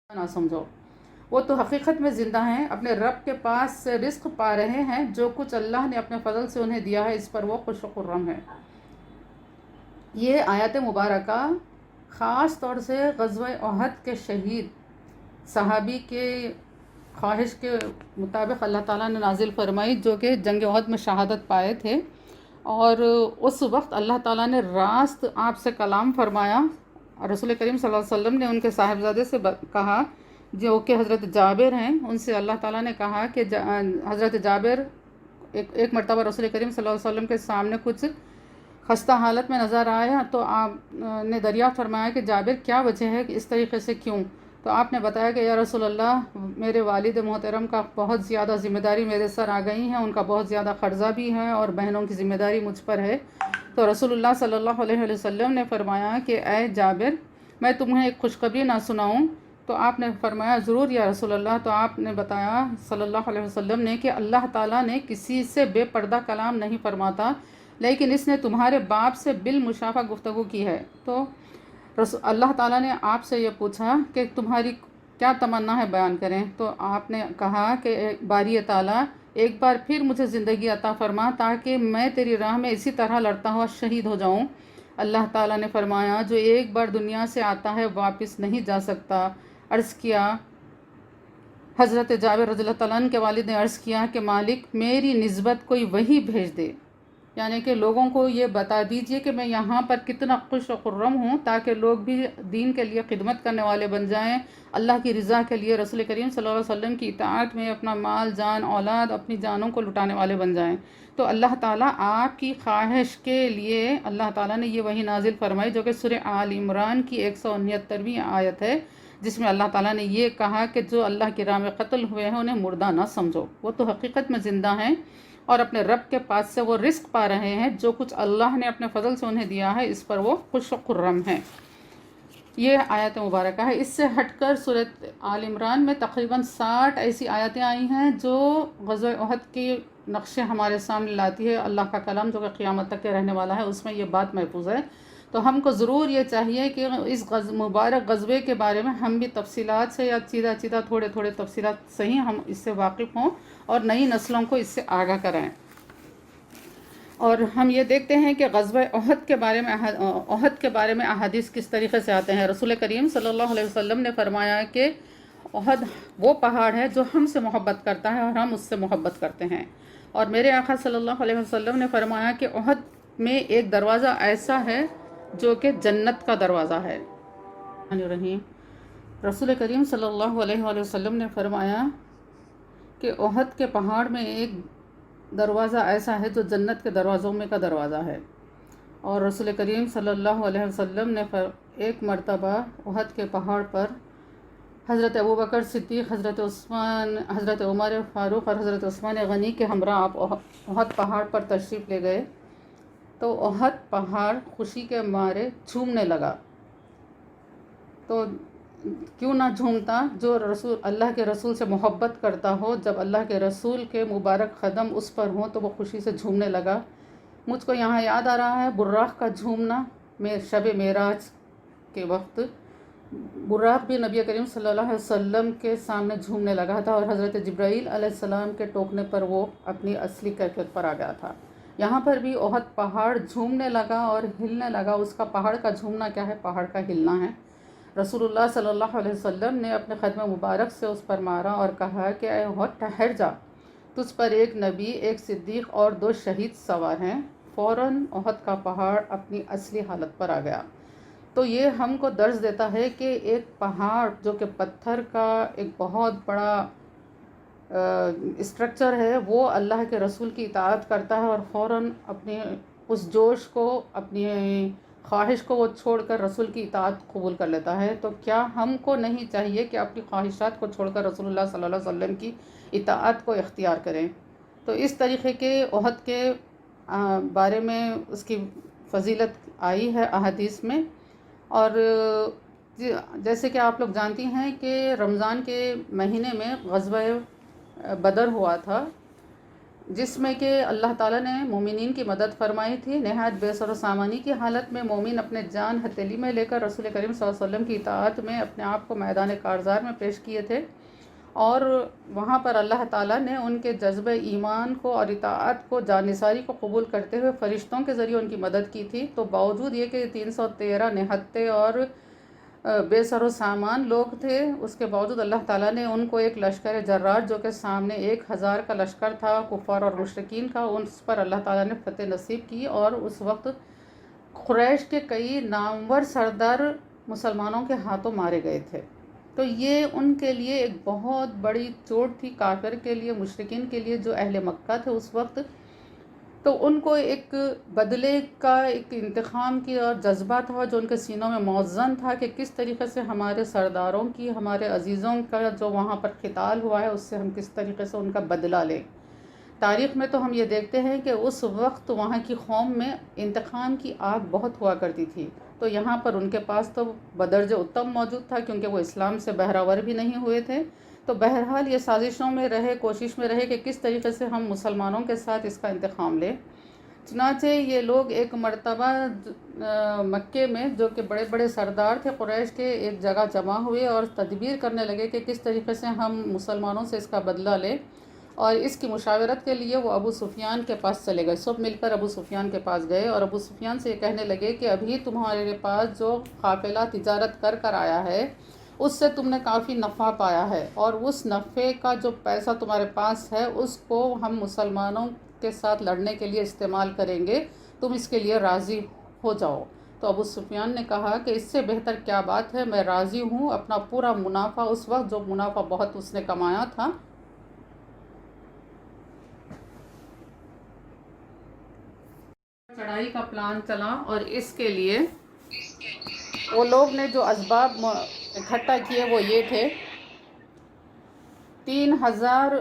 نہ سمجھو، وہ تو حقیقت میں زندہ ہیں، اپنے رب کے پاس سے رزق پا رہے ہیں، جو کچھ اللہ نے اپنے فضل سے انہیں دیا ہے اس پر وہ خوش و خرم ہیں۔ یہ آیت مبارکہ خاص طور سے غزوہ احد کے شہید صحابی کے خواہش کے مطابق اللہ تعالیٰ نے نازل فرمائی، جو کہ جنگ احد میں شہادت پائے تھے، اور اس وقت اللہ تعالیٰ نے راست آپ سے کلام فرمایا۔ رسول کریم صلی اللہ علیہ وسلم نے ان کے صاحبزادے سے کہا، جو کہ حضرت جابر ہیں، ان سے اللہ تعالیٰ نے کہا کہ حضرت جابر ایک مرتبہ رسول کریم صلی اللہ علیہ وسلم کے سامنے کچھ خستہ حالت میں نظر آیا، تو آپ نے دریافت فرمایا کہ جابر کیا وجہ ہے کہ اس طریقے سے کیوں؟ تو آپ نے بتایا کہ یا رسول اللہ، میرے والد محترم کا بہت زیادہ ذمہ داری میرے سر آ گئی ہیں، ان کا بہت زیادہ قرضہ بھی ہے اور بہنوں کی ذمہ داری مجھ پر ہے۔ تو رسول اللہ صلی اللہ علیہ وسلم نے فرمایا کہ اے جابر، میں تمہیں ایک خوشخبری نہ سناؤں؟ تو آپ نے فرمایا ضرور یا رسول اللہ۔ تو آپ نے بتایا صلی اللہ علیہ وسلم نے کہ اللہ تعالیٰ نے کسی سے بے پردہ کلام نہیں فرماتا، لیکن اس نے تمہارے باپ سے بالمشافہ گفتگو کی ہے۔ تو اللہ تعالیٰ نے آپ سے یہ پوچھا کہ تمہاری کیا تمنا ہے، بیان کریں۔ تو آپ نے کہا کہ باری تعالیٰ، ایک بار پھر مجھے زندگی عطا فرما تاکہ میں تیری راہ میں اسی طرح لڑتا ہوا شہید ہو جاؤں۔ اللہ تعالیٰ نے فرمایا، جو ایک بار دنیا سے آتا ہے واپس نہیں جا سکتا۔ عرض کیا، حضرت جابر رضی اللہ تعالیٰ عنہ کے والد نے عرض کیا کہ مالک، میری نسبت کوئی وحی بھیج دے، یعنی کہ لوگوں کو یہ بتا دیجئے کہ میں یہاں پر کتنا خوش و خرم ہوں، تاکہ لوگ بھی دین کے لیے خدمت کرنے والے بن جائیں، اللہ کی رضا کے لیے رسول کریم صلی اللہ علیہ وسلم کی اطاعت میں اپنا مال، جان، اولاد، اپنی جانوں کو لٹانے والے بن جائیں۔ تو اللہ تعالیٰ آپ کی خواہش کے لیے اللہ تعالیٰ نے یہ وحی نازل فرمائی، جو کہ سورہ آل عمران کی 169ویں آیت ہے، جس میں اللہ تعالیٰ نے یہ کہا کہ جو اللہ کی راہ میں قتل ہوئے ہیں انہیں مردہ نہ سمجھو، وہ تو حقیقت میں زندہ ہیں اور اپنے رب کے پاس سے وہ رزق پا رہے ہیں، جو کچھ اللہ نے اپنے فضل سے انہیں دیا ہے اس پر وہ خوش و خرم ہیں۔ یہ آیت مبارکہ ہے۔ اس سے ہٹ کر سورۃ آل عمران میں تقریباً 60 ایسی آیتیں آئی ہیں جو غزوہ احد کی نقشے ہمارے سامنے لاتی ہے۔ اللہ کا کلام جو کہ قیامت تک کے رہنے والا ہے، اس میں یہ بات محفوظ ہے۔ تو ہم کو ضرور یہ چاہیے کہ اس مبارک غزوے کے بارے میں ہم بھی تفصیلات سے یا سیدھا تھوڑے تفصیلات صحیح ہم اس سے واقف ہوں اور نئی نسلوں کو اس سے آگاہ کرائیں۔ اور ہم یہ دیکھتے ہیں کہ غزوہ احد کے بارے میں احادیث کس طریقے سے آتے ہیں۔ رسول کریم صلی اللہ علیہ وسلم نے فرمایا کہ احد وہ پہاڑ ہے جو ہم سے محبت کرتا ہے اور ہم اس سے محبت کرتے ہیں۔ اور میرے آقا صلی اللہ علیہ وسلم نے فرمایا کہ احد میں ایک دروازہ ایسا ہے جو کہ جنت کا دروازہ ہے۔ رسول کریم صلی اللہ علیہ وسلم نے فرمایا کہ احد کے پہاڑ میں ایک دروازہ ایسا ہے جو جنت کے دروازوں میں کا دروازہ ہے۔ اور رسول کریم صلی اللہ علیہ وسلم نے ایک مرتبہ احد کے پہاڑ پر حضرت ابوبکر صدیق، حضرت عثمان، حضرت عمر فاروق اور حضرت عثمان غنی کے ہمراہ آپ احد پہاڑ پر تشریف لے گئے، تو احد پہاڑ خوشی کے مارے جھومنے لگا۔ تو کیوں نہ جھومتا؟ جو رسول اللہ کے رسول سے محبت کرتا ہو، جب اللہ کے رسول کے مبارک قدم اس پر ہوں تو وہ خوشی سے جھومنے لگا۔ مجھ کو یہاں یاد آ رہا ہے براق کا جھومنا، شب معراج کے وقت براق بھی نبی کریم صلی اللہ علیہ وسلم کے سامنے جھومنے لگا تھا، اور حضرت جبرائیل علیہ السلام کے ٹوکنے پر وہ اپنی اصلی کیفیت پر آ گیا تھا۔ یہاں پر بھی احد پہاڑ جھومنے لگا اور ہلنے لگا۔ اس کا پہاڑ کا جھومنا کیا ہے؟ پہاڑ کا ہلنا ہے۔ رسول اللہ صلی اللہ علیہ وسلم نے اپنے قدم مبارک سے اس پر مارا اور کہا کہ اے احد، ٹھہر جا، تجھ پر ایک نبی، ایک صدیق اور 2 شہید سوار ہیں۔ فوراً احد کا پہاڑ اپنی اصلی حالت پر آ گیا۔ تو یہ ہم کو درس دیتا ہے کہ ایک پہاڑ جو کہ پتھر کا ایک بہت بڑا اسٹرکچر ہے، وہ اللہ کے رسول کی اطاعت کرتا ہے اور فوراً اپنے اس جوش کو، اپنی خواہش کو وہ چھوڑ کر رسول کی اطاعت قبول کر لیتا ہے۔ تو کیا ہم کو نہیں چاہیے کہ اپنی خواہشات کو چھوڑ کر رسول اللہ صلی اللہ علیہ وسلم کی اطاعت کو اختیار کریں؟ تو اس طریقے کے احد کے بارے میں اس کی فضیلت آئی ہے احادیث میں۔ اور جیسے کہ آپ لوگ جانتی ہیں کہ رمضان کے مہینے میں غزوہ بدر ہوا تھا، جس میں کہ اللہ تعالیٰ نے مومنین کی مدد فرمائی تھی۔ نہایت بے سر و سامانی کی حالت میں مومن اپنے جان ہتھیلی میں لے کر رسول کریم صلی اللہ علیہ وسلم کی اطاعت میں اپنے آپ کو میدان کارزار میں پیش کیے تھے، اور وہاں پر اللہ تعالیٰ نے ان کے جذبہ ایمان کو اور اطاعت کو جانثاری کو قبول کرتے ہوئے فرشتوں کے ذریعے ان کی مدد کی تھی۔ تو باوجود یہ کہ 313 نہتے اور بے سر و سامان لوگ تھے، اس کے باوجود اللہ تعالیٰ نے ان کو ایک لشکر جرار جو کہ سامنے 1000 کا لشکر تھا کفار اور مشرکین کا، اس پر اللہ تعالیٰ نے فتح نصیب کی، اور اس وقت قریش کے کئی نامور سردار مسلمانوں کے ہاتھوں مارے گئے تھے۔ تو یہ ان کے لیے ایک بہت بڑی چوٹ تھی، کافر کے لیے، مشرکین کے لیے جو اہل مکہ تھے اس وقت۔ تو ان کو ایک بدلے کا ایک انتقام کی اور جذبہ تھا جو ان کے سینوں میں موزن تھا کہ کس طریقے سے ہمارے سرداروں کی، ہمارے عزیزوں کا جو وہاں پر قتال ہوا ہے اس سے ہم کس طریقے سے ان کا بدلہ لیں۔ تاریخ میں تو ہم یہ دیکھتے ہیں کہ اس وقت وہاں کی قوم میں انتقام کی آگ بہت ہوا کرتی تھی، تو یہاں پر ان کے پاس تو بدرج اتم موجود تھا کیونکہ وہ اسلام سے بہراور بھی نہیں ہوئے تھے۔ تو بہرحال یہ سازشوں میں رہے، کوشش میں رہے کہ کس طریقے سے ہم مسلمانوں کے ساتھ اس کا انتقام لیں۔ چنانچہ یہ لوگ ایک مرتبہ مکے میں جو کہ بڑے بڑے سردار تھے قریش کے، ایک جگہ جمع ہوئے اور تدبیر کرنے لگے کہ کس طریقے سے ہم مسلمانوں سے اس کا بدلہ لیں، اور اس کی مشاورت کے لیے وہ ابو سفیان کے پاس چلے گئے۔ سب مل کر ابو سفیان کے پاس گئے اور ابو سفیان سے یہ کہنے لگے کہ ابھی تمہارے پاس جو قافلہ تجارت کر کر آیا ہے اس سے تم نے کافی نفع پایا ہے، اور اس نفع کا جو پیسہ تمہارے پاس ہے اس کو ہم مسلمانوں کے ساتھ لڑنے کے لیے استعمال کریں گے، تم اس کے لیے راضی ہو جاؤ۔ تو ابو سفیان نے کہا کہ اس سے بہتر کیا بات ہے، میں راضی ہوں، اپنا پورا منافع، اس وقت جو منافع بہت اس نے کمایا تھا، چڑھائی کا پلان چلا، اور اس کے لیے وہ لوگ نے جو اسباب اکٹھا کیے وہ یہ تھے: 3000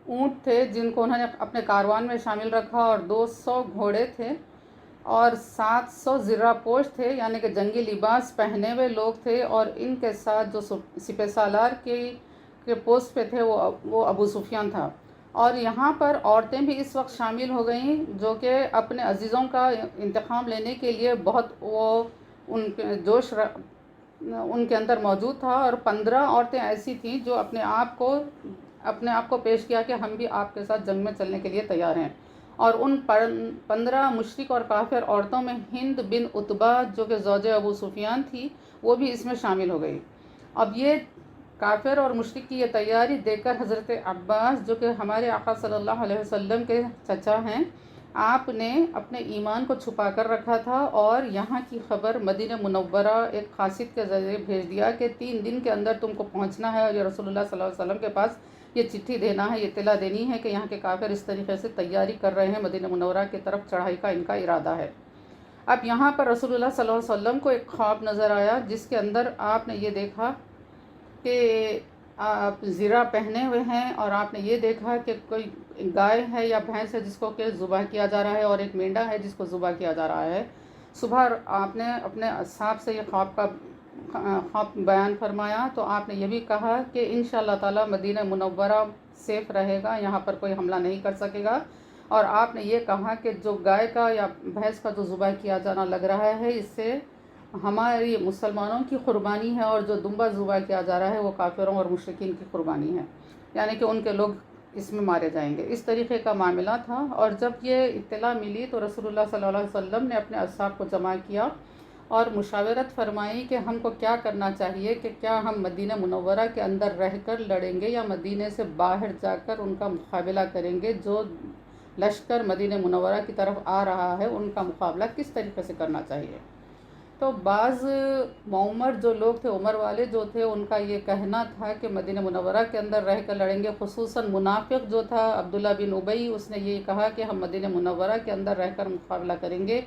اونٹ تھے جن کو انہوں نے اپنے کاروان میں شامل رکھا، اور 200 گھوڑے تھے، اور 700 زرہ پوش تھے یعنی کہ جنگی لباس پہنے ہوئے لوگ تھے، اور ان کے ساتھ جو سپہ سالار کے پوسٹ پہ تھے وہ ابو سفیان تھا۔ اور یہاں پر عورتیں بھی اس وقت شامل ہو گئیں جو کہ اپنے عزیزوں کا انتقام لینے کے لیے بہت ان کے جوش ان کے اندر موجود تھا، اور 15 عورتیں ایسی تھیں جو اپنے آپ کو پیش کیا کہ ہم بھی آپ کے ساتھ جنگ میں چلنے کے لیے تیار ہیں۔ اور ان 15 مشرک اور کافر عورتوں میں ہند بن عتبہ جو کہ زوجہ ابو سفیان تھی وہ بھی اس میں شامل ہو گئی۔ اب یہ کافر اور مشرک کی یہ تیاری دیکھ کر حضرت عباس جو کہ ہمارے آقا صلی اللہ علیہ وسلم کے چچا ہیں، آپ نے اپنے ایمان کو چھپا کر رکھا تھا، اور یہاں کی خبر مدینہ منورہ ایک قاصد کے ذریعے بھیج دیا کہ 3 دن کے اندر تم کو پہنچنا ہے، اور یہ رسول اللہ صلی اللہ علیہ وسلم کے پاس یہ چٹھی دینا ہے، یہ اطلاع دینی ہے کہ یہاں کے کافر اس طریقے سے تیاری کر رہے ہیں، مدینہ منورہ کی طرف چڑھائی کا ان کا ارادہ ہے۔ اب یہاں پر رسول اللہ صلی اللہ علیہ وسلم کو ایک خواب نظر آیا جس کے اندر آپ نے یہ دیکھا کہ آپ زرہ پہنے ہوئے ہیں، اور آپ نے یہ دیکھا کہ کوئی گائے ہے یا بھینس ہے جس کو کہ ذبح کیا جا رہا ہے، اور ایک مینڈا ہے جس کو ذبح کیا جا رہا ہے۔ صبح آپ نے اپنے اصحاب سے یہ خواب بیان فرمایا، تو آپ نے یہ بھی کہا کہ انشاءاللہ تعالی مدینہ منورہ سیف رہے گا، یہاں پر کوئی حملہ نہیں کر سکے گا، اور آپ نے یہ کہا کہ جو گائے کا یا بھینس کا جو ذبح کیا جانا لگ رہا ہے اس سے ہماری مسلمانوں کی قربانی ہے، اور جو دمبا ذبح کیا جا رہا ہے وہ کافروں اور مشرکین کی قربانی ہے، یعنی کہ ان کے لوگ اس میں مارے جائیں گے۔ اس طریقے کا معاملہ تھا، اور جب یہ اطلاع ملی تو رسول اللہ صلی اللہ علیہ وسلم نے اپنے اصحاب کو جمع کیا اور مشاورت فرمائی کہ ہم کو کیا کرنا چاہیے، کہ کیا ہم مدینہ منورہ کے اندر رہ کر لڑیں گے یا مدینہ سے باہر جا کر ان کا مقابلہ کریں گے، جو لشکر مدینہ منورہ کی طرف آ رہا ہے ان کا مقابلہ کس طریقے سے کرنا چاہیے۔ تو بعض معمر جو لوگ تھے، عمر والے جو تھے، ان کا یہ کہنا تھا کہ مدینہ منورہ کے اندر رہ کر لڑیں گے، خصوصاً منافق جو تھا عبداللہ بن ابی، اس نے یہ کہا کہ ہم مدینہ منورہ کے اندر رہ کر مقابلہ کریں گے،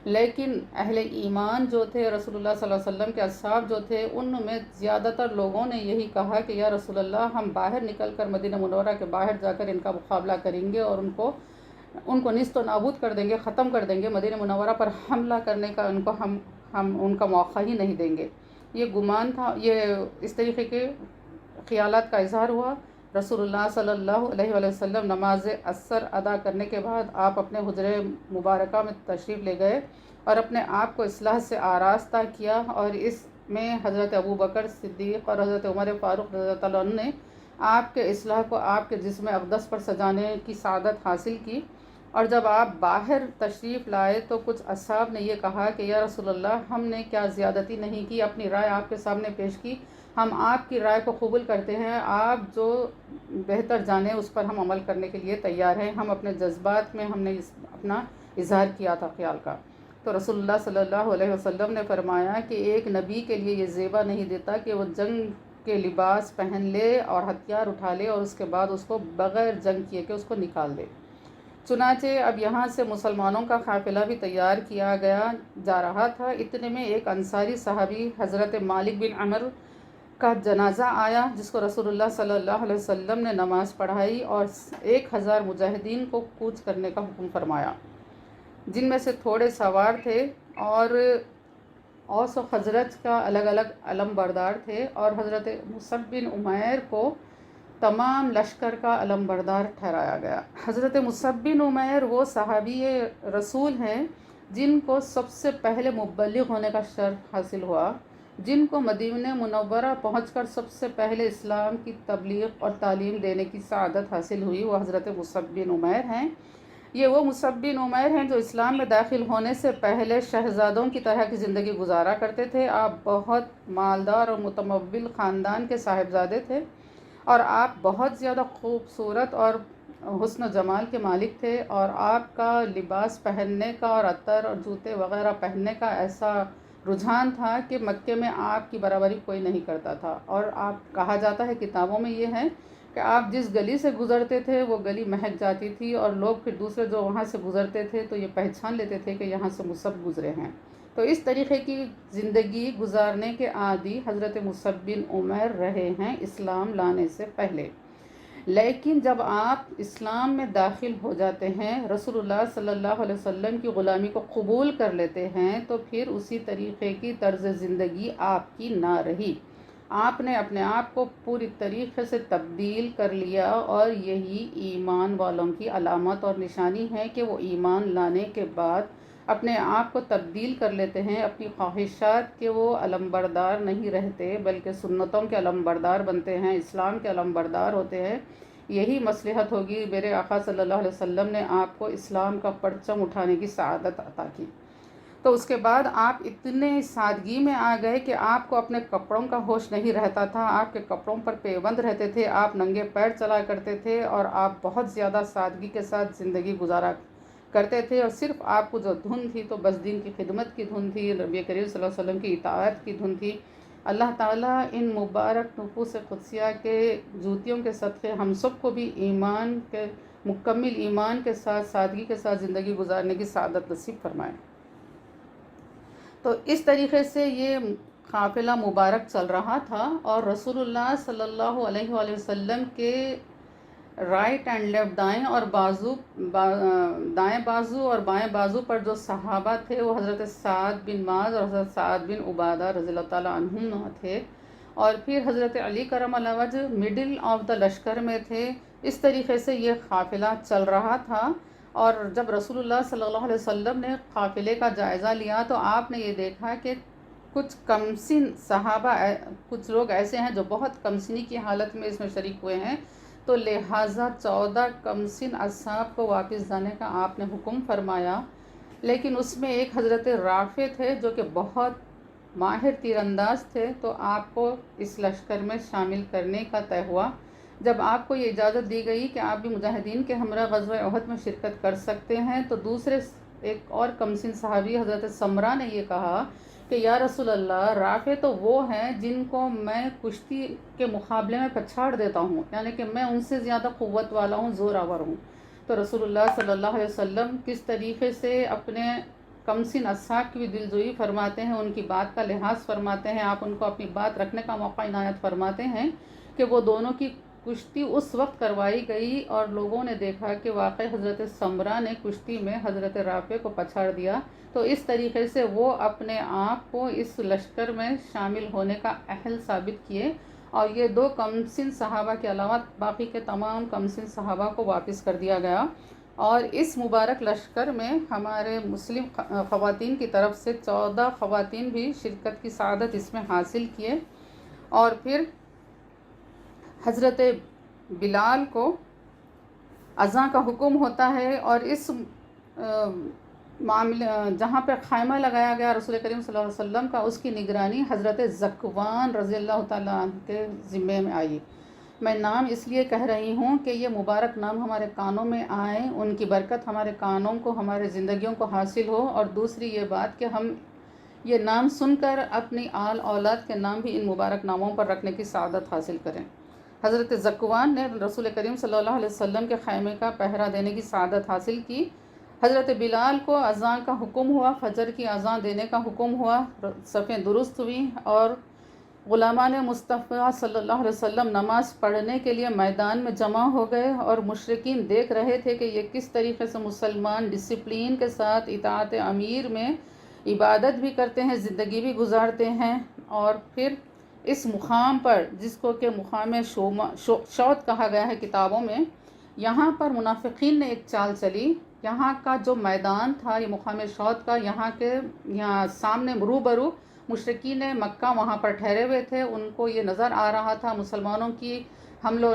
لیکن اہل ایمان جو تھے، رسول اللہ صلی اللہ علیہ وسلم کے اصحاب جو تھے، ان میں زیادہ تر لوگوں نے یہی کہا کہ یا رسول اللہ ہم باہر نکل کر مدینہ منورہ کے باہر جا کر ان کا مقابلہ کریں گے، اور ان کو نیست و نابود کر دیں گے، ختم کر دیں گے، مدینہ منورہ پر حملہ کرنے کا ہم ان کا موقع ہی نہیں دیں گے۔ یہ گمان تھا، یہ اس طریقے کے خیالات کا اظہار ہوا، رسول اللہ صلی اللہ علیہ وآلہ وسلم نماز عصر ادا کرنے کے بعد آپ اپنے حجرے مبارکہ میں تشریف لے گئے اور اپنے آپ کو اصلاح سے آراستہ کیا، اور اس میں حضرت ابو بکر صدیق اور حضرت عمر فاروق رضی اللہ عنہ نے آپ کے اصلاح کو آپ کے جسم اقدس پر سجانے کی سعادت حاصل کی۔ اور جب آپ باہر تشریف لائے تو کچھ اصحاب نے یہ کہا کہ یا رسول اللہ، ہم نے کیا زیادتی نہیں کی، اپنی رائے آپ کے سامنے پیش کی، ہم آپ کی رائے کو قبول کرتے ہیں، آپ جو بہتر جانیں اس پر ہم عمل کرنے کے لیے تیار ہیں، ہم اپنے جذبات میں ہم نے اپنا اظہار کیا تھا خیال کا۔ تو رسول اللہ صلی اللہ علیہ وسلم نے فرمایا کہ ایک نبی کے لیے یہ زیبا نہیں دیتا کہ وہ جنگ کے لباس پہن لے اور ہتھیار اٹھا لے اور اس کے بعد اس کو بغیر جنگ کیے کہ اس کو نکال دے۔ چنانچہ اب یہاں سے مسلمانوں کا قافلہ بھی تیار کیا جا رہا تھا، اتنے میں ایک انصاری صحابی حضرت مالک بن عمر کا جنازہ آیا، جس کو رسول اللہ صلی اللہ علیہ وسلم نے نماز پڑھائی اور 1000 مجاہدین کو کوچ کرنے کا حکم فرمایا، جن میں سے تھوڑے سوار تھے اور اوس و خزرج کا الگ الگ علم بردار تھے، اور حضرت مصعب بن عمیر کو تمام لشکر کا علم بردار ٹھہرایا گیا۔ حضرت مصعب بن عمیر وہ صحابی رسول ہیں جن کو سب سے پہلے مبلغ ہونے کا شرف حاصل ہوا، جن کو مدینہ منورہ پہنچ کر سب سے پہلے اسلام کی تبلیغ اور تعلیم دینے کی سعادت حاصل ہوئی، وہ حضرت مصعب بن عمیر ہیں۔ یہ وہ مصعب بن عمیر ہیں جو اسلام میں داخل ہونے سے پہلے شہزادوں کی طرح کی زندگی گزارا کرتے تھے۔ آپ بہت مالدار اور متمول خاندان کے صاحبزادے تھے، اور آپ بہت زیادہ خوبصورت اور حسن و جمال کے مالک تھے، اور آپ کا لباس پہننے کا اور عطر اور جوتے وغیرہ پہننے کا ایسا رجحان تھا کہ مکے میں آپ کی برابری کوئی نہیں کرتا تھا۔ اور آپ کہا جاتا ہے کتابوں میں یہ ہے کہ آپ جس گلی سے گزرتے تھے وہ گلی مہک جاتی تھی، اور لوگ پھر دوسرے جو وہاں سے گزرتے تھے تو یہ پہچان لیتے تھے کہ یہاں سے مصعب گزرے ہیں۔ تو اس طریقے کی زندگی گزارنے کے عادی حضرت مصعب بن عمیر رہے ہیں اسلام لانے سے پہلے۔ لیکن جب آپ اسلام میں داخل ہو جاتے ہیں، رسول اللہ صلی اللہ علیہ وسلم کی غلامی کو قبول کر لیتے ہیں، تو پھر اسی طریقے کی طرز زندگی آپ کی نہ رہی۔ آپ نے اپنے آپ کو پوری طریقے سے تبدیل کر لیا، اور یہی ایمان والوں کی علامت اور نشانی ہے کہ وہ ایمان لانے کے بعد اپنے آپ کو تبدیل کر لیتے ہیں، اپنی خواہشات کے وہ علمبردار نہیں رہتے بلکہ سنتوں کے علمبردار بنتے ہیں، اسلام کے علمبردار ہوتے ہیں۔ یہی مصلحت ہوگی، میرے آقا صلی اللہ علیہ وسلم نے آپ کو اسلام کا پرچم اٹھانے کی سعادت عطا کی۔ تو اس کے بعد آپ اتنے سادگی میں آ گئے کہ آپ کو اپنے کپڑوں کا ہوش نہیں رہتا تھا، آپ کے کپڑوں پر پیبند رہتے تھے، آپ ننگے پیر چلا کرتے تھے، اور آپ بہت زیادہ سادگی کے ساتھ زندگی گزارا کرتے تھے، اور صرف آپ کو جو دھن تھی تو بس دین کی خدمت کی دھن تھی، نبی کریم صلی اللہ علیہ وسلم کی اطاعت کی دھن تھی۔ اللہ تعالیٰ ان مبارک نفوس قدسیہ کے جوتیوں کے صدقے ہم سب کو بھی ایمان کے مکمل ایمان کے ساتھ سادگی کے ساتھ زندگی گزارنے کی سعادت نصیب فرمائے۔ تو اس طریقے سے یہ قافلہ مبارک چل رہا تھا، اور رسول اللہ صلی اللہ علیہ وآلہ وسلم کے رائٹ اینڈ لیفٹ دائیں بازو اور بائیں بازو پر جو صحابہ تھے وہ حضرت سعد بن معاذ اور حضرت سعد بن عبادہ رضی اللہ تعالیٰ عنہم تھے، اور پھر حضرت علی کرم اللہ وجہ مڈل آف دا لشکر میں تھے۔ اس طریقے سے یہ قافلہ چل رہا تھا، اور جب رسول اللہ صلی اللہ علیہ وسلم نے قافلے کا جائزہ لیا تو آپ نے یہ دیکھا کہ کچھ کمسن صحابہ، کچھ لوگ ایسے ہیں جو بہت کمسنی کی حالت میں اس میں شریک ہوئے ہیں، تو لہٰذا 14 کمسن اصحاب کو واپس جانے کا آپ نے حکم فرمایا۔ لیکن اس میں ایک حضرت رافع تھے جو کہ بہت ماہر تیر انداز تھے، تو آپ کو اس لشکر میں شامل کرنے کا طے ہوا۔ جب آپ کو یہ اجازت دی گئی کہ آپ بھی مجاہدین کے ہمراہ غزوہ احد میں شرکت کر سکتے ہیں، تو دوسرے ایک اور کمسن صحابی حضرت سمرہ نے یہ کہا کہ یا رسول اللہ، رافع تو وہ ہیں جن کو میں کشتی کے مقابلے میں پچھاڑ دیتا ہوں، یعنی کہ میں ان سے زیادہ قوت والا ہوں، زور آور ہوں۔ تو رسول اللہ صلی اللہ علیہ وسلم کس طریقے سے اپنے کمسن اصحاب کی بھی دلجوئی فرماتے ہیں، ان کی بات کا لحاظ فرماتے ہیں، آپ ان کو اپنی بات رکھنے کا موقع عنایت فرماتے ہیں کہ وہ دونوں کی کشتی اس وقت کروائی گئی، اور لوگوں نے دیکھا کہ واقعی حضرت سمرہ نے کشتی میں حضرت رافع کو پچھاڑ دیا۔ تو اس طریقے سے وہ اپنے آپ کو اس لشکر میں شامل ہونے کا اہل ثابت کیے، اور یہ 2 کمسن صحابہ کے علاوہ باقی کے تمام کمسن صحابہ کو واپس کر دیا گیا، اور اس مبارک لشکر میں ہمارے مسلم خواتین کی طرف سے 14 خواتین بھی شرکت کی سعادت اس میں حاصل کیے۔ اور پھر حضرت بلال کو اذان کا حکم ہوتا ہے، اور اس معاملے جہاں پہ خیمہ لگایا گیا رسول کریم صلی اللہ علیہ وسلم کا، اس کی نگرانی حضرت ذکوان رضی اللہ تعالیٰ عنہ کے ذمے میں آئی۔ میں نام اس لیے کہہ رہی ہوں کہ یہ مبارک نام ہمارے کانوں میں آئے، ان کی برکت ہمارے کانوں کو، ہمارے زندگیوں کو حاصل ہو، اور دوسری یہ بات کہ ہم یہ نام سن کر اپنی آل اولاد کے نام بھی ان مبارک ناموں پر رکھنے کی سعادت حاصل کریں۔ حضرت ذکوان نے رسول کریم صلی اللہ علیہ وسلم کے خیمے کا پہرا دینے کی سعادت حاصل کی۔ حضرت بلال کو اذان کا حکم ہوا، فجر کی اذان دینے کا حکم ہوا، صفیں درست ہوئیں، اور غلامان مصطفیٰ صلی اللہ علیہ وسلم نماز پڑھنے کے لیے میدان میں جمع ہو گئے، اور مشرکین دیکھ رہے تھے کہ یہ کس طریقے سے مسلمان ڈسپلین کے ساتھ اطاعت امیر میں عبادت بھی کرتے ہیں، زندگی بھی گزارتے ہیں۔ اور پھر اس مقام پر، جس کو کہ مقام شوط کہا گیا ہے کتابوں میں، یہاں پر منافقین نے ایک چال چلی۔ یہاں کا جو میدان تھا یہ مقام شوط کا، یہاں سامنے روبرو مشرکین مکہ وہاں پر ٹھہرے ہوئے تھے، ان کو یہ نظر آ رہا تھا، مسلمانوں کی حمل و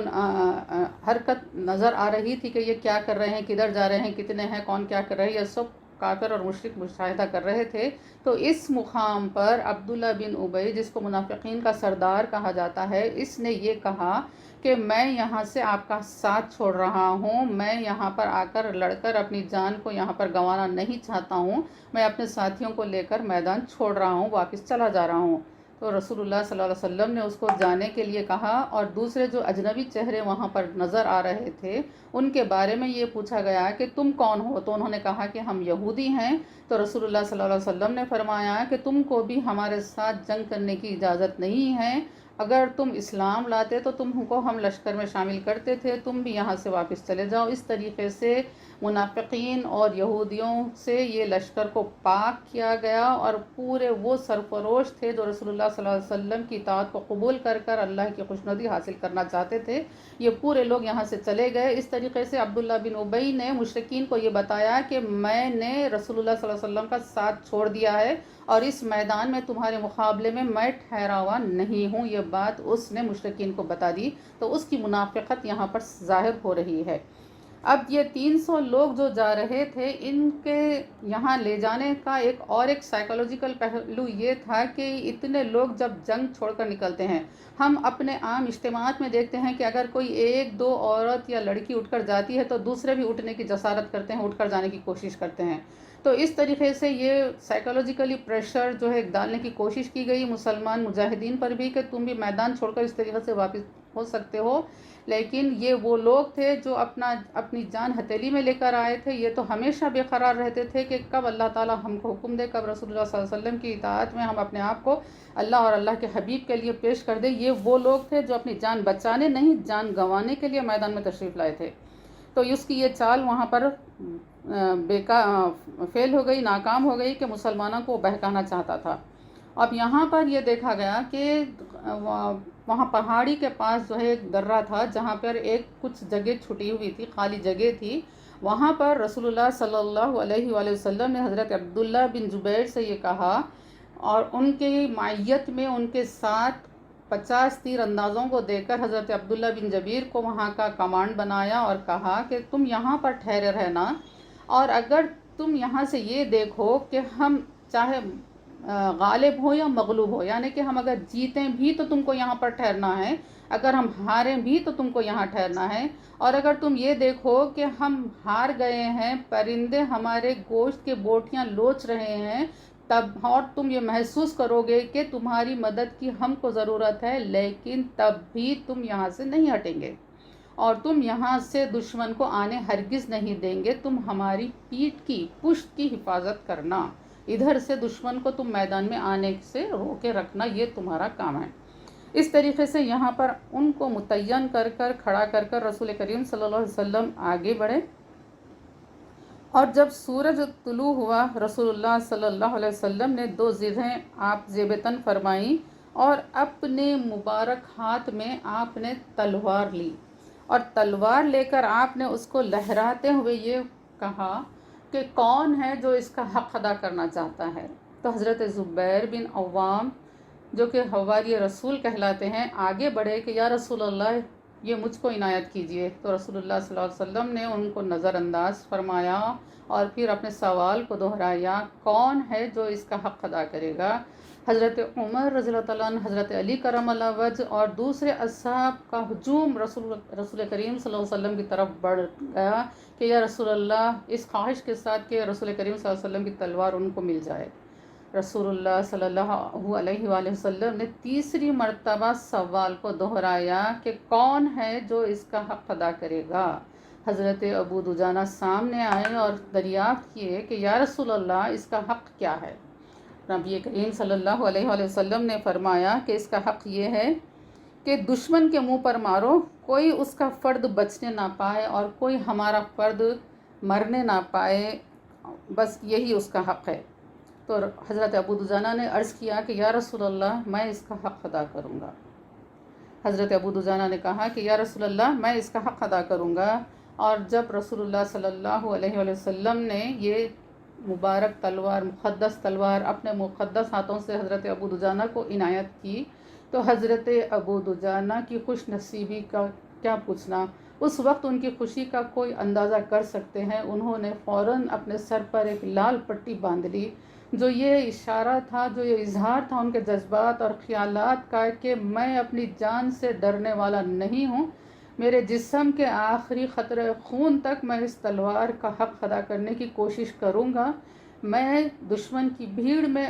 حرکت نظر آ رہی تھی کہ یہ کیا کر رہے ہیں، کدھر جا رہے ہیں، کتنے ہیں، کون کیا کر رہے ہیں، یہ سب کافر اور مشرک مشاہدہ کر رہے تھے۔ تو اس مقام پر عبداللہ بن ابی، جس کو منافقین کا سردار کہا جاتا ہے، اس نے یہ کہا کہ میں یہاں سے آپ کا ساتھ چھوڑ رہا ہوں، میں یہاں پر آ کر لڑ کر اپنی جان کو یہاں پر گنوانا نہیں چاہتا ہوں، میں اپنے ساتھیوں کو لے کر میدان چھوڑ رہا ہوں، واپس چلا جا رہا ہوں۔ تو رسول اللہ صلی اللہ علیہ وسلم نے اس کو جانے کے لیے کہا، اور دوسرے جو اجنبی چہرے وہاں پر نظر آ رہے تھے ان کے بارے میں یہ پوچھا گیا کہ تم کون ہو؟ تو انہوں نے کہا کہ ہم یہودی ہیں۔ تو رسول اللہ صلی اللہ علیہ وسلم نے فرمایا کہ تم کو بھی ہمارے ساتھ جنگ کرنے کی اجازت نہیں ہے، اگر تم اسلام لاتے تو تم کو ہم لشکر میں شامل کرتے تھے، تم بھی یہاں سے واپس چلے جاؤ۔ اس طریقے سے منافقین اور یہودیوں سے یہ لشکر کو پاک کیا گیا، اور پورے وہ سرفروش تھے جو رسول اللہ صلی اللہ علیہ وسلم کی اطاعت کو قبول کر کر اللہ کی خوشنودی حاصل کرنا چاہتے تھے، یہ پورے لوگ یہاں سے چلے گئے۔ اس طریقے سے عبداللہ بن ابی نے مشرکین کو یہ بتایا کہ میں نے رسول اللہ صلی اللہ علیہ وسلم کا ساتھ چھوڑ دیا ہے، اور اس میدان میں تمہارے مقابلے میں میں ٹھہرا ہوا نہیں ہوں، یہ بات اس نے مشرکین کو بتا دی۔ تو اس کی منافقت یہاں پر ظاہر ہو رہی ہے۔ اب یہ 300 لوگ جو جا رہے تھے، ان کے یہاں لے جانے کا ایک سائیکولوجیکل پہلو یہ تھا کہ اتنے لوگ جب جنگ چھوڑ کر نکلتے ہیں، ہم اپنے عام اجتماعات میں دیکھتے ہیں کہ اگر کوئی 1-2 عورت یا لڑکی اٹھ کر جاتی ہے تو دوسرے بھی اٹھنے کی جسارت کرتے ہیں، اٹھ کر جانے کی کوشش کرتے ہیں۔ تو اس طریقے سے یہ سائیکولوجیکلی پریشر جو ہے ڈالنے کی کوشش کی گئی مسلمان مجاہدین پر بھی کہ تم بھی میدان چھوڑ کر اس طریقے سے واپس ہو سکتے ہو، لیکن یہ وہ لوگ تھے جو اپنی جان ہتھیلی میں لے کر آئے تھے۔ یہ تو ہمیشہ بے قرار رہتے تھے کہ کب اللہ تعالیٰ ہم کو حکم دے، کب رسول اللہ صلی اللہ علیہ وسلم کی اطاعت میں ہم اپنے آپ کو اللہ اور اللہ کے حبیب کے لیے پیش کر دیں۔ یہ وہ لوگ تھے جو اپنی جان بچانے نہیں، جان گنوانے کے لیے میدان میں تشریف لائے تھے۔ تو اس کی یہ چال وہاں پر فیل ہو گئی، ناکام ہو گئی کہ مسلمانوں کو بہکانا چاہتا تھا۔ اب یہاں پر یہ دیکھا گیا کہ وہاں پہاڑی کے پاس جو ہے ایک درہ تھا، جہاں پر کچھ جگہ چھٹی ہوئی تھی، خالی جگہ تھی۔ وہاں پر رسول اللہ صلی اللہ علیہ وآلہ وسلم نے حضرت عبداللہ بن زبیر سے یہ کہا، اور ان کی معیت میں ان کے ساتھ 50 تیر اندازوں کو دے کر حضرت عبداللہ بن جبیر کو وہاں کا کمانڈ بنایا، اور کہا کہ تم یہاں پر ٹھہرے رہنا، اور اگر تم یہاں سے یہ دیکھو کہ ہم چاہے غالب ہو یا مغلوب ہو، یعنی کہ ہم اگر جیتیں بھی تو تم کو یہاں پر ٹھہرنا ہے، اگر ہم ہاریں بھی تو تم کو یہاں ٹھہرنا ہے، اور اگر تم یہ دیکھو کہ ہم ہار گئے ہیں، پرندے ہمارے گوشت کے بوٹیاں لوچ رہے ہیں، تب اور تم یہ محسوس کرو گے کہ تمہاری مدد کی ہم کو ضرورت ہے، لیکن تب بھی تم یہاں سے نہیں ہٹیں گے، اور تم یہاں سے دشمن کو آنے ہرگز نہیں دیں گے، تم ہماری پیٹھ کی، پشت کی حفاظت کرنا، ادھر سے دشمن کو تم میدان میں آنے سے روکے رکھنا، یہ تمہارا کام ہے۔ اس طریقے سے یہاں پر ان کو متعین کر کر کھڑا کر کر رسول کریم صلی اللہ علیہ وسلم آگے بڑھے، اور جب سورج طلوع ہوا رسول اللہ صلی اللہ علیہ وسلم نے 2 زرہیں آپ زیب تن فرمائیں، اور اپنے مبارک ہاتھ میں آپ نے تلوار لی، اور تلوار لے کر آپ نے اس کو لہراتے ہوئے یہ کہا کہ کون ہے جو اس کا حق ادا کرنا چاہتا ہے؟ تو حضرت زبیر بن عوام جو کہ حواری رسول کہلاتے ہیں آگے بڑھے کہ یا رسول اللہ یہ مجھ کو عنایت کیجیے۔ تو رسول اللہ صلی اللہ علیہ وسلم نے ان کو نظر انداز فرمایا اور پھر اپنے سوال کو دہرایا، کون ہے جو اس کا حق ادا کرے گا؟ حضرت عمر رضی اللہ تعالیٰ عنہ، حضرت علی کرم اللہ وجہ اور دوسرے اصحاب کا ہجوم رسول کریم صلی اللہ علیہ وسلم کی طرف بڑھ گیا کہ یا رسول اللہ، اس خواہش کے ساتھ کہ رسول کریم صلی اللہ علیہ وسلم کی تلوار ان کو مل جائے۔ رسول اللہ صلی اللہ علیہ وآلہ وسلم نے تیسری مرتبہ سوال کو دہرایا کہ کون ہے جو اس کا حق ادا کرے گا؟ حضرت ابو دجانہ سامنے آئے اور دریافت کیے کہ یا رسول اللہ اس کا حق کیا ہے؟ نبی کریم صلی اللہ علیہ وآلہ وسلم نے فرمایا کہ اس کا حق یہ ہے کہ دشمن کے منہ پر مارو، کوئی اس کا فرد بچنے نہ پائے اور کوئی ہمارا فرد مرنے نہ پائے، بس یہی اس کا حق ہے۔ تو حضرت ابو دجانہ نے عرض کیا کہ یا رسول اللہ میں اس کا حق ادا کروں گا۔ حضرت ابو دجانہ نے کہا کہ یا رسول اللہ میں اس کا حق ادا کروں گا، اور جب رسول اللہ صلی اللہ علیہ وآلہ وسلم نے یہ مبارک تلوار، مقدس تلوار اپنے مقدس ہاتھوں سے حضرت ابو دجانہ کو عنایت کی تو حضرت ابو دجانہ کی خوش نصیبی کا کیا پوچھنا، اس وقت ان کی خوشی کا کوئی اندازہ کر سکتے ہیں۔ انہوں نے فوراً اپنے سر پر ایک لال پٹی باندھ لی، جو یہ اشارہ تھا، جو یہ اظہار تھا ان کے جذبات اور خیالات کا کہ میں اپنی جان سے ڈرنے والا نہیں ہوں، میرے جسم کے آخری قطرے خون تک میں اس تلوار کا حق ادا کرنے کی کوشش کروں گا، میں دشمن کی بھیڑ میں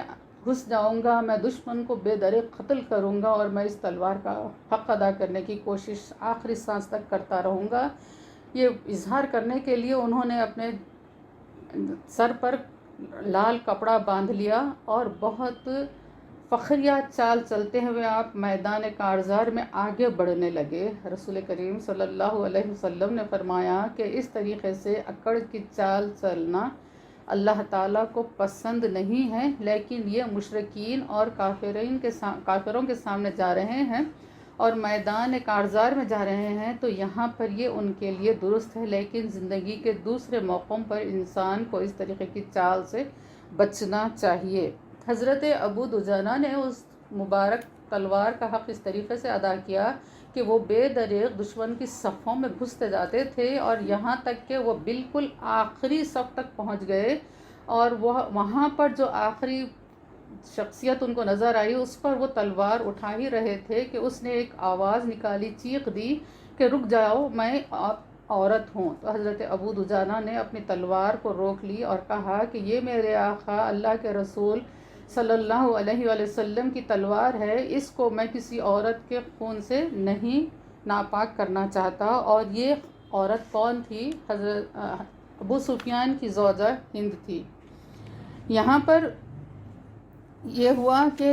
گھس جاؤں گا، میں دشمن کو بے دریغ قتل کروں گا، اور میں اس تلوار کا حق ادا کرنے کی کوشش آخری سانس تک کرتا رہوں گا۔ یہ اظہار کرنے کے لیے انہوں نے اپنے سر پر لال کپڑا باندھ لیا اور بہت فخریہ چال چلتے ہوئے آپ میدان کارزار میں آگے بڑھنے لگے۔ رسول کریم صلی اللہ علیہ وسلم نے فرمایا کہ اس طریقے سے اکڑ کی چال چلنا اللہ تعالیٰ کو پسند نہیں ہے، لیکن یہ مشرکین اور کافروں کے سامنے جا رہے ہیں اور میدان کارزار میں جا رہے ہیں تو یہاں پر یہ ان کے لیے درست ہے، لیکن زندگی کے دوسرے موقعوں پر انسان کو اس طریقے کی چال سے بچنا چاہیے۔ حضرت ابو دجانہ نے اس مبارک تلوار کا حق اس طریقے سے ادا کیا کہ وہ بے دریغ دشمن کی صفوں میں گھستے جاتے تھے، اور یہاں تک کہ وہ بالکل آخری صف تک پہنچ گئے، اور وہ وہاں پر جو آخری شخصیت ان کو نظر آئی اس پر وہ تلوار اٹھا ہی رہے تھے کہ اس نے ایک آواز نکالی، چیخ دی کہ رک جاؤ، میں عورت ہوں۔ تو حضرت ابو دجانہ نے اپنی تلوار کو روک لی اور کہا کہ یہ میرے آقا اللہ کے رسول صلی اللہ علیہ وآلہ وسلم کی تلوار ہے، اس کو میں کسی عورت کے خون سے نہیں ناپاک کرنا چاہتا۔ اور یہ عورت کون تھی؟ حضرت ابو سفیان کی زوجہ ہند تھی۔ یہاں پر یہ ہوا کہ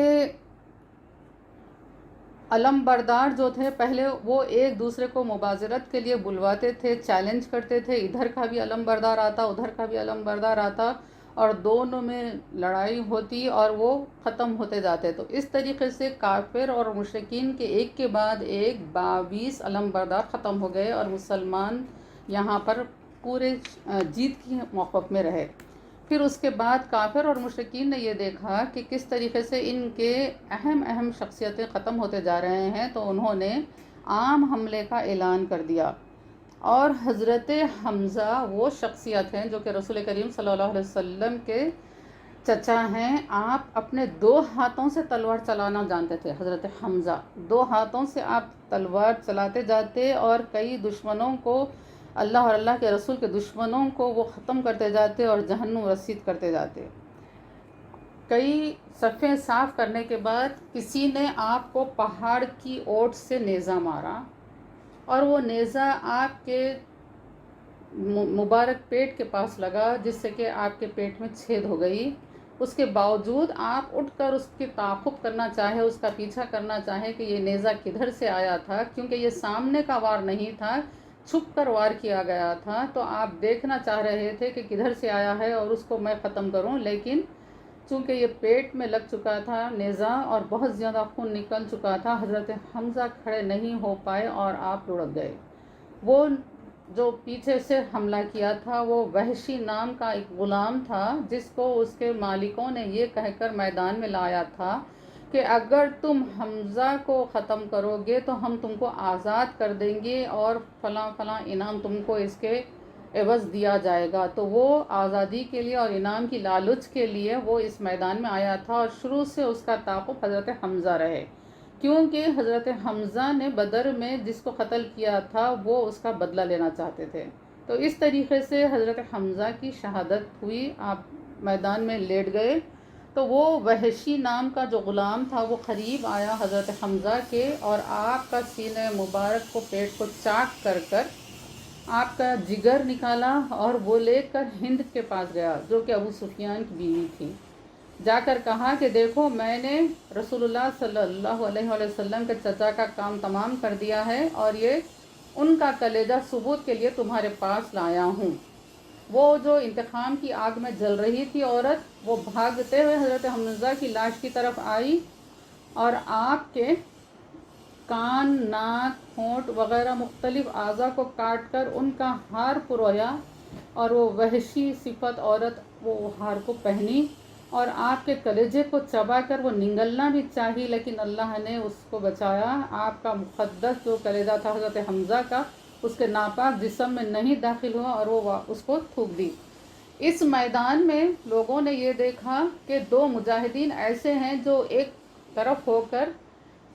علم بردار جو تھے پہلے وہ ایک دوسرے کو مبازرت کے لیے بلواتے تھے، چیلنج کرتے تھے، ادھر کا بھی علم بردار آتا، ادھر کا بھی علم بردار آتا، اور دونوں میں لڑائی ہوتی اور وہ ختم ہوتے جاتے۔ تو اس طریقے سے کافر اور مشرکین کے ایک کے بعد ایک 22 علم بردار ختم ہو گئے، اور مسلمان یہاں پر پورے جیت کی موقف میں رہے۔ پھر اس کے بعد کافر اور مشرکین نے یہ دیکھا کہ کس طریقے سے ان کے اہم شخصیتیں ختم ہوتے جا رہے ہیں، تو انہوں نے عام حملے کا اعلان کر دیا، اور حضرت حمزہ وہ شخصیت ہیں جو کہ رسول کریم صلی اللہ علیہ وسلم کے چچا ہیں، آپ اپنے 2 ہاتھوں سے تلوار چلانا جانتے تھے۔ حضرت حمزہ 2 ہاتھوں سے آپ تلوار چلاتے جاتے اور کئی دشمنوں کو، اللہ اور اللہ کے رسول کے دشمنوں کو وہ ختم کرتے جاتے اور جہنم رسید کرتے جاتے۔ کئی صفیں صاف کرنے کے بعد کسی نے آپ کو پہاڑ کی اوٹ سے نیزہ مارا، اور وہ نیزہ آپ کے مبارک پیٹ کے پاس لگا، جس سے کہ آپ کے پیٹ میں چھید ہو گئی۔ اس کے باوجود آپ اٹھ کر اس کی تعاقب کرنا چاہے، اس کا پیچھا کرنا چاہے کہ یہ نیزہ کدھر سے آیا تھا، کیونکہ یہ سامنے کا وار نہیں تھا، چھپ کر وار کیا گیا تھا، تو آپ دیکھنا چاہ رہے تھے کہ کدھر سے آیا ہے اور اس کو میں ختم کروں، لیکن چونکہ یہ پیٹ میں لگ چکا تھا نیزہ اور بہت زیادہ خون نکل چکا تھا، حضرت حمزہ کھڑے نہیں ہو پائے اور آپ لڑک گئے۔ وہ جو پیچھے سے حملہ کیا تھا وہ وحشی نام کا ایک غلام تھا، جس کو اس کے مالکوں نے یہ کہہ کر میدان میں لایا تھا کہ اگر تم حمزہ کو ختم کرو گے تو ہم تم کو آزاد کر دیں گے اور فلاں فلاں انعام تم کو اس کے عوض دیا جائے گا۔ تو وہ آزادی کے لیے اور انعام کی لالچ کے لیے وہ اس میدان میں آیا تھا، اور شروع سے اس کا تعاقب حضرت حمزہ رہے، کیونکہ حضرت حمزہ نے بدر میں جس کو قتل کیا تھا وہ اس کا بدلہ لینا چاہتے تھے۔ تو اس طریقے سے حضرت حمزہ کی شہادت ہوئی، آپ میدان میں لیٹ گئے۔ تو وہ وحشی نام کا جو غلام تھا وہ قریب آیا حضرت حمزہ کے، اور آپ کا سینہ مبارک کو، پیٹ کو چاک کر کر آپ کا جگر نکالا اور وہ لے کر ہند کے پاس گیا، جو کہ ابو سفیان کی بیوی تھی۔ جا کر کہا کہ دیکھو میں نے رسول اللہ صلی اللہ علیہ وآلہ وسلم کے چچا کا کام تمام کر دیا ہے، اور یہ ان کا کلیجہ ثبوت کے لیے تمہارے پاس لایا ہوں۔ وہ جو انتقام کی آگ میں جل رہی تھی عورت، وہ بھاگتے ہوئے حضرت حمزہ کی لاش کی طرف آئی اور آپ کے کان، ناک، ہونٹ وغیرہ مختلف اعضاء کو کاٹ کر ان کا ہار پرویا، اور وہ وحشی صفت عورت وہ ہار کو پہنی اور آپ کے کلیجے کو چبا کر وہ نگلنا بھی چاہی، لیکن اللہ نے اس کو بچایا۔ آپ کا مقدس جو کلیجہ تھا حضرت حمزہ کا، اس کے ناپاک جسم میں نہیں داخل ہوا اور وہ اس کو تھوک دی۔ اس میدان میں لوگوں نے یہ دیکھا کہ دو مجاہدین ایسے ہیں جو ایک طرف ہو کر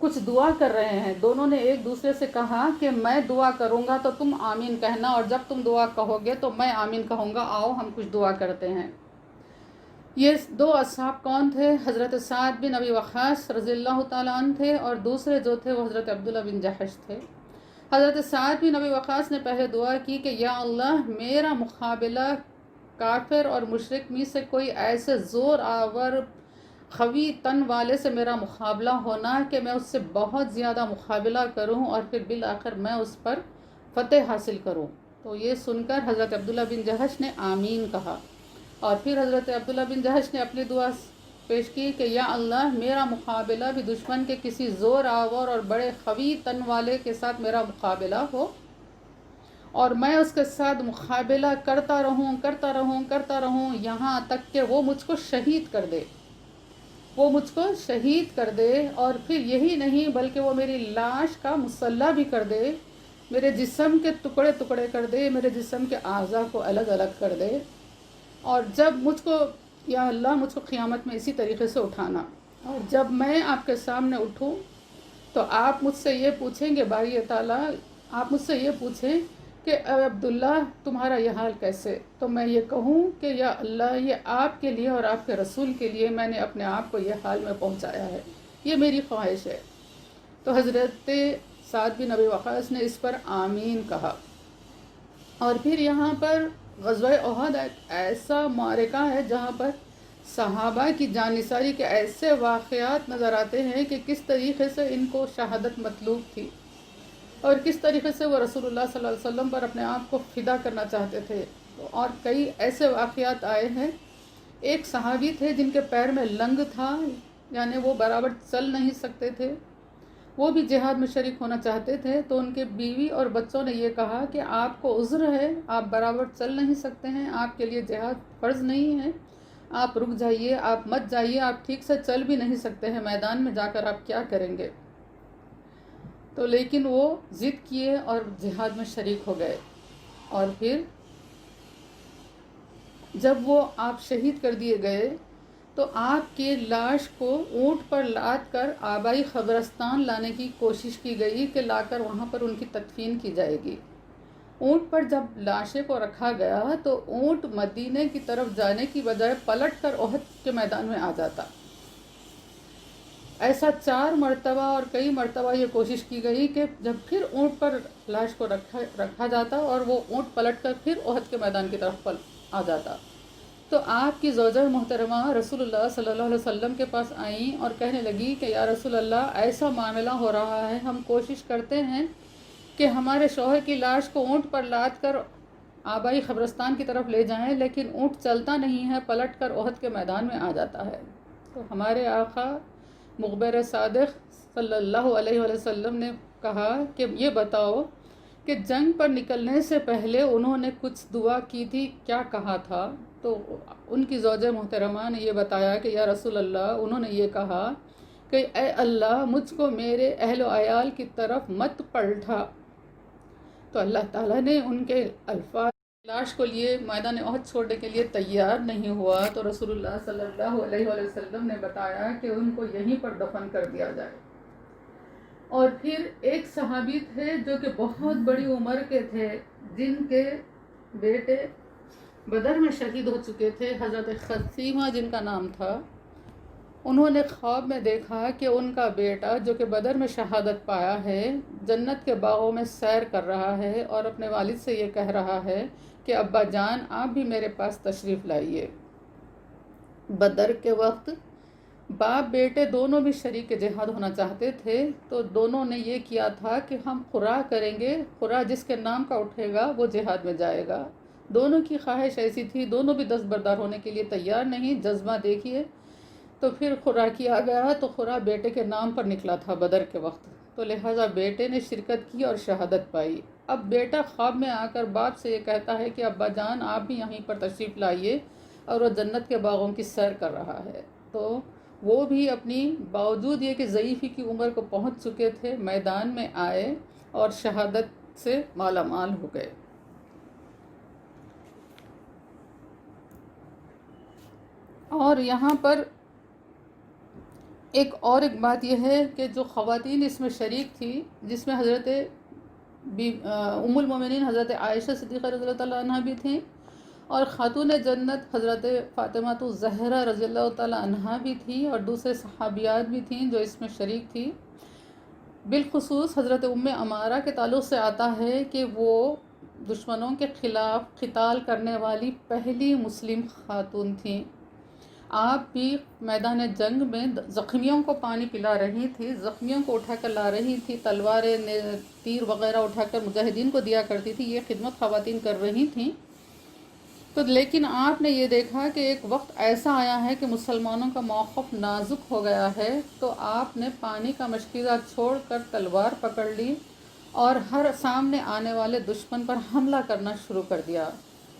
کچھ دعا کر رہے ہیں۔ دونوں نے ایک دوسرے سے کہا کہ میں دعا کروں گا تو تم آمین کہنا، اور جب تم دعا کہو گے تو میں آمین کہوں گا، آؤ ہم کچھ دعا کرتے ہیں۔ یہ دو اصحاب کون تھے؟ حضرت سعد بن ابی وقاص رضی اللہ تعالیٰ عنہ تھے، اور دوسرے جو تھے وہ حضرت عبداللہ بن جحش تھے۔ حضرت سعد بن ابی وقاص نے پہلے دعا کی کہ یا اللہ، میرا مقابلہ کافر اور مشرک میں سے کوئی ایسے زور آور قوی تن والے سے میرا مقابلہ ہونا کہ میں اس سے بہت زیادہ مقابلہ کروں اور پھر بالآخر میں اس پر فتح حاصل کروں۔ تو یہ سن کر حضرت عبداللہ بن جحش نے آمین کہا، اور پھر حضرت عبداللہ بن جحش نے اپنی دعا پیش کی کہ یا اللہ، میرا مقابلہ بھی دشمن کے کسی زور آور اور بڑے قوی تن والے کے ساتھ میرا مقابلہ ہو، اور میں اس کے ساتھ مقابلہ کرتا رہوں یہاں تک کہ وہ مجھ کو شہید کر دے، اور پھر یہی نہیں بلکہ وہ میری لاش کا مسلح بھی کر دے، میرے جسم کے ٹکڑے ٹکڑے کر دے، میرے جسم کے اعضاء کو الگ الگ کر دے، اور جب یا اللہ مجھ کو قیامت میں اسی طریقے سے اٹھانا، اور جب میں آپ کے سامنے اٹھوں تو آپ مجھ سے یہ پوچھیں گے، باری تعالیٰ آپ مجھ سے یہ پوچھیں کہ اے عبداللہ تمہارا یہ حال کیسے؟ تو میں یہ کہوں کہ یا اللہ، یہ آپ کے لیے اور آپ کے رسول کے لیے میں نے اپنے آپ کو یہ حال میں پہنچایا ہے، یہ میری خواہش ہے۔ تو حضرت سعد بن ابی وقاص نے اس پر آمین کہا۔ اور پھر یہاں پر غزوہ احد ایک ایسا معرکہ ہے جہاں پر صحابہ کی جان نثاری کے ایسے واقعات نظر آتے ہیں کہ کس طریقے سے ان کو شہادت مطلوب تھی، اور کس طریقے سے وہ رسول اللہ صلی اللہ علیہ وسلم پر اپنے آپ کو فدا کرنا چاہتے تھے۔ اور کئی ایسے واقعات آئے ہیں۔ ایک صحابی تھے جن کے پیر میں لنگ تھا، یعنی وہ برابر چل نہیں سکتے تھے، وہ بھی جہاد میں شریک ہونا چاہتے تھے، تو ان کے بیوی اور بچوں نے یہ کہا کہ آپ کو عذر ہے، آپ برابر چل نہیں سکتے ہیں، آپ کے لیے جہاد فرض نہیں ہے، آپ رک جائیے، آپ مت جائیے، آپ ٹھیک سے چل بھی نہیں سکتے ہیں، میدان میں جا کر آپ کیا کریں گے؟ تو لیکن وہ ضد کیے اور جہاد میں شریک ہو گئے، اور پھر جب وہ آپ شہید کر دیے گئے تو آپ کی لاش کو اونٹ پر لاد کر آبائی قبرستان لانے کی کوشش کی گئی کہ لا کر وہاں پر ان کی تدفین کی جائے گی۔ اونٹ پر جب لاشیں کو رکھا گیا تو اونٹ مدینے کی طرف جانے کی بجائے پلٹ کر احد کے میدان میں آ جاتا۔ ایسا 4 مرتبہ اور کئی مرتبہ یہ کوشش کی گئی کہ جب پھر اونٹ پر لاش کو رکھا جاتا اور وہ اونٹ پلٹ کر پھر احد کے میدان کی طرف آ جاتا، تو آپ کی زوجہ محترمہ رسول اللہ صلی اللہ علیہ وسلم کے پاس آئیں اور کہنے لگی کہ یا رسول اللہ، ایسا معاملہ ہو رہا ہے، ہم کوشش کرتے ہیں کہ ہمارے شوہر کی لاش کو اونٹ پر لاد کر آبائی قبرستان کی طرف لے جائیں، لیکن اونٹ چلتا نہیں ہے، پلٹ کر احد کے میدان میں آ جاتا ہے۔ تو ہمارے آقا مخبر صادق صلی اللہ علیہ وآلہ وسلم نے کہا کہ یہ بتاؤ کہ جنگ پر نکلنے سے پہلے انہوں نے کچھ دعا کی تھی، کیا کہا تھا؟ تو ان کی زوجہ محترمہ نے یہ بتایا کہ یا رسول اللہ، انہوں نے یہ کہا کہ اے اللہ، مجھ کو میرے اہل و عیال کی طرف مت پلٹا۔ تو اللہ تعالیٰ نے ان کے الفاظ لاش کو لیے میدان احد چھوڑنے کے لیے تیار نہیں ہوا، تو رسول اللہ صلی اللہ علیہ وآلہ وسلم نے بتایا کہ ان کو یہیں پر دفن کر دیا جائے۔ اور پھر ایک صحابی تھے جو کہ بہت بڑی عمر کے تھے، جن کے بیٹے بدر میں شہید ہو چکے تھے، حضرت خثیمہ جن کا نام تھا۔ انہوں نے خواب میں دیکھا کہ ان کا بیٹا جو کہ بدر میں شہادت پایا ہے، جنت کے باغوں میں سیر کر رہا ہے اور اپنے والد سے یہ کہہ رہا ہے کہ ابا جان، آپ بھی میرے پاس تشریف لائیے۔ بدر کے وقت باپ بیٹے دونوں بھی شریک جہاد ہونا چاہتے تھے، تو دونوں نے یہ کیا تھا کہ ہم قرا کریں گے، قرا جس کے نام کا اٹھے گا وہ جہاد میں جائے گا۔ دونوں کی خواہش ایسی تھی، دونوں بھی دستبردار ہونے کے لیے تیار نہیں، جذبہ دیکھیے۔ تو پھر قرا کیا گیا، تو قرا بیٹے کے نام پر نکلا تھا بدر کے وقت، تو لہٰذا بیٹے نے شرکت کی اور شہادت پائی۔ اب بیٹا خواب میں آ کر باپ سے یہ کہتا ہے کہ ابا جان، آپ بھی یہیں پر تشریف لائیے، اور وہ جنت کے باغوں کی سیر کر رہا ہے۔ تو وہ بھی اپنی باوجود یہ کہ ضعیفی کی عمر کو پہنچ چکے تھے، میدان میں آئے اور شہادت سے مالا مال ہو گئے۔ اور یہاں پر ایک بات یہ ہے کہ جو خواتین اس میں شریک تھی، جس میں حضرت ام المومنین حضرت عائشہ صدیقہ رضی اللہ تعالیٰ عنہ بھی تھیں، اور خاتون جنت حضرت فاطمہ الزہرا رضی اللہ تعالیٰ عنہ بھی تھیں، اور دوسرے صحابیات بھی تھیں جو اس میں شریک تھی۔ بالخصوص حضرت ام عمارہ کے تعلق سے آتا ہے کہ وہ دشمنوں کے خلاف قتال کرنے والی پہلی مسلم خاتون تھیں۔ آپ بھی میدان جنگ میں زخمیوں کو پانی پلا رہی تھی، زخمیوں کو اٹھا کر لا رہی تھی، تلواریں تیر وغیرہ اٹھا کر مجاہدین کو دیا کرتی تھی، یہ خدمت خواتین کر رہی تھیں۔ تو لیکن آپ نے یہ دیکھا کہ ایک وقت ایسا آیا ہے کہ مسلمانوں کا موقف نازک ہو گیا ہے، تو آپ نے پانی کا مشکلہ چھوڑ کر تلوار پکڑ لی اور ہر سامنے آنے والے دشمن پر حملہ کرنا شروع کر دیا۔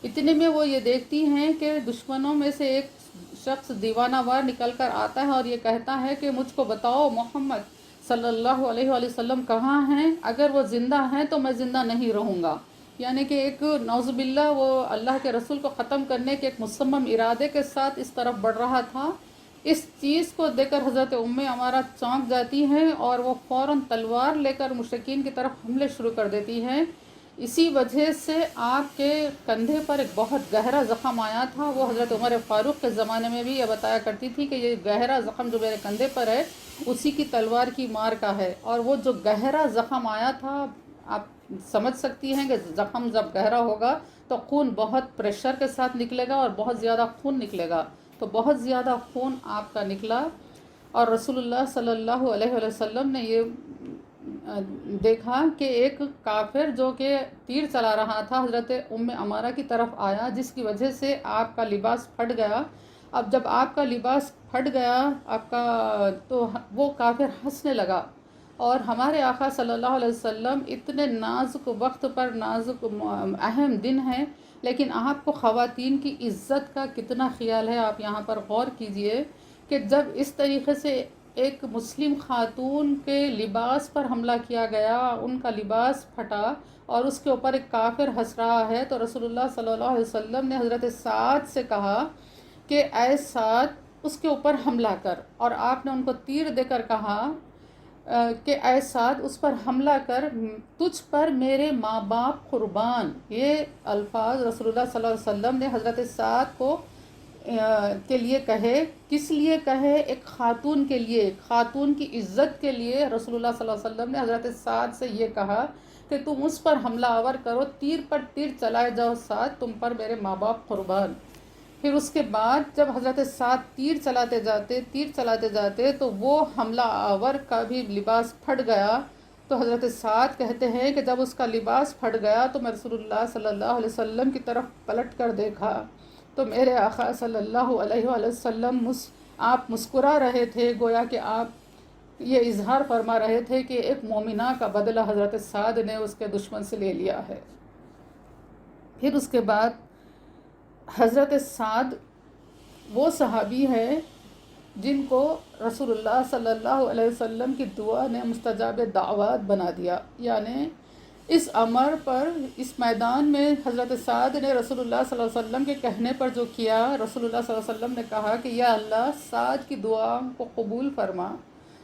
اتنے میں وہ یہ دیکھتی ہیں کہ دشمنوں میں سے ایک شخص دیوانہ وار نکل کر آتا ہے اور یہ کہتا ہے کہ مجھ کو بتاؤ محمد صلی اللہ علیہ وآلہ وسلم کہاں ہیں، اگر وہ زندہ ہیں تو میں زندہ نہیں رہوں گا۔ یعنی کہ ایک نعوذ باللہ وہ اللہ کے رسول کو ختم کرنے کے ایک مصمم ارادے کے ساتھ اس طرف بڑھ رہا تھا۔ اس چیز کو دیکھ کر حضرت ام عمارہ چونک جاتی ہیں اور وہ فوراً تلوار لے کر مشرکین کی طرف حملے شروع کر دیتی ہیں۔ اسی وجہ سے آپ کے کندھے پر ایک بہت گہرا زخم آیا تھا۔ وہ حضرت عمر فاروق کے زمانے میں بھی یہ بتایا کرتی تھی کہ یہ گہرا زخم جو میرے کندھے پر ہے اسی کی تلوار کی مار کا ہے، اور وہ جو گہرا زخم آیا تھا، آپ سمجھ سکتی ہیں کہ زخم جب گہرا ہوگا تو خون بہت پریشر کے ساتھ نکلے گا اور بہت زیادہ خون نکلے گا، تو بہت زیادہ خون آپ کا نکلا۔ اور رسول اللہ صلی اللہ علیہ وآلہ وسلم نے یہ دیکھا کہ ایک کافر جو کہ تیر چلا رہا تھا حضرت ام عمارہ کی طرف آیا، جس کی وجہ سے آپ کا لباس پھٹ گیا۔ اب جب آپ کا لباس پھٹ گیا آپ کا، تو وہ کافر ہنسنے لگا، اور ہمارے آقا صلی اللہ علیہ وسلم اتنے نازک وقت پر، نازک اہم دن ہے، لیکن آپ کو خواتین کی عزت کا کتنا خیال ہے۔ آپ یہاں پر غور کیجئے کہ جب اس طریقے سے ایک مسلم خاتون کے لباس پر حملہ کیا گیا، ان کا لباس پھٹا اور اس کے اوپر ایک کافر ہنس رہا ہے، تو رسول اللہ صلی اللہ علیہ وسلم نے حضرت سعد سے کہا کہ اے سعد اس کے اوپر حملہ کر، اور آپ نے ان کو تیر دے کر کہا کہ اے سعد اس پر حملہ کر، تجھ پر میرے ماں باپ قربان۔ یہ الفاظ رسول اللہ صلی اللہ علیہ وسلم نے حضرت سعد کو کے لیے کہے۔ کس لیے کہے؟ ایک خاتون کے لیے، خاتون کی عزت کے لیے رسول اللہ صلی اللہ علیہ وسلم نے حضرت سعد سے یہ کہا کہ تم اس پر حملہ آور کرو، تیر پر تیر چلائے جاؤ سعد، تم پر میرے ماں باپ قربان۔ پھر اس کے بعد جب حضرت سعد تیر چلاتے جاتے تو وہ حملہ آور کا بھی لباس پھٹ گیا، تو حضرت سعد کہتے ہیں کہ جب اس کا لباس پھٹ گیا تو میں رسول اللہ صلی اللہ علیہ وسلم کی طرف پلٹ کر دیکھا تو میرے آقا صلی اللہ علیہ وآلہ وسلم آپ مسکرا رہے تھے، گویا کہ آپ یہ اظہار فرما رہے تھے کہ ایک مومنہ کا بدلہ حضرت سعد نے اس کے دشمن سے لے لیا ہے۔ پھر اس کے بعد حضرت سعد وہ صحابی ہے جن کو رسول اللہ صلی اللہ علیہ وسلم کی دعا نے مستجاب دعوات بنا دیا، یعنی اس امر پر اس میدان میں حضرت سعد نے رسول اللہ صلی اللہ علیہ وسلم کے کہنے پر جو کیا، رسول اللہ صلی اللہ علیہ وسلم نے کہا کہ یا اللہ سعد کی دعا کو قبول فرما،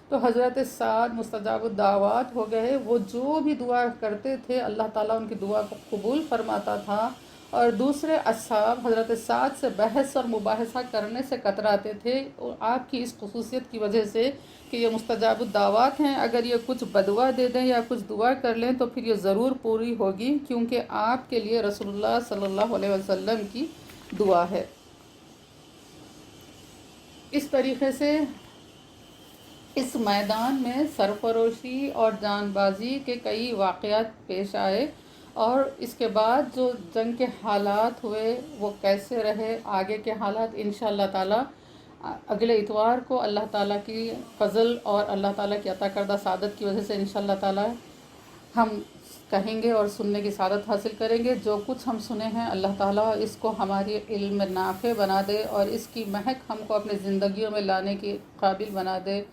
تو حضرت سعد مستجاب الدعوات ہو گئے۔ وہ جو بھی دعا کرتے تھے اللہ تعالیٰ ان کی دعا کو قبول فرماتا تھا، اور دوسرے اصحاب حضرت سعد سے بحث اور مباحثہ کرنے سے کتراتے تھے، اور آپ کی اس خصوصیت کی وجہ سے کہ یہ مستجاب الدعوات ہیں، اگر یہ کچھ بدعا دے دیں یا کچھ دعا کر لیں تو پھر یہ ضرور پوری ہوگی، کیونکہ آپ کے لیے رسول اللہ صلی اللہ علیہ وسلم کی دعا ہے۔ اس طریقے سے اس میدان میں سرفروشی اور جان بازی کے کئی واقعات پیش آئے، اور اس کے بعد جو جنگ کے حالات ہوئے وہ کیسے رہے، آگے کے حالات انشاءاللہ تعالی اگلے اتوار کو اللہ تعالیٰ کی فضل اور اللہ تعالیٰ کی عطا کردہ سعادت کی وجہ سے انشاءاللہ تعالی ہم کہیں گے اور سننے کی سعادت حاصل کریں گے۔ جو کچھ ہم سنے ہیں اللہ تعالیٰ اس کو ہماری علم نافع بنا دے اور اس کی مہک ہم کو اپنی زندگیوں میں لانے کی قابل بنا دے۔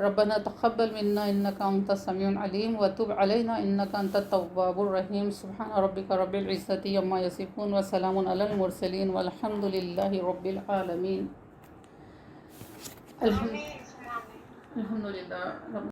ربنا تقبل منا انك انت السميع العليم وتب علينا انك انت التواب الرحيم۔ سبحان ربك رب العزة عما يصفون وسلام على المرسلين والحمد لله رب العالمين۔ الحمد لله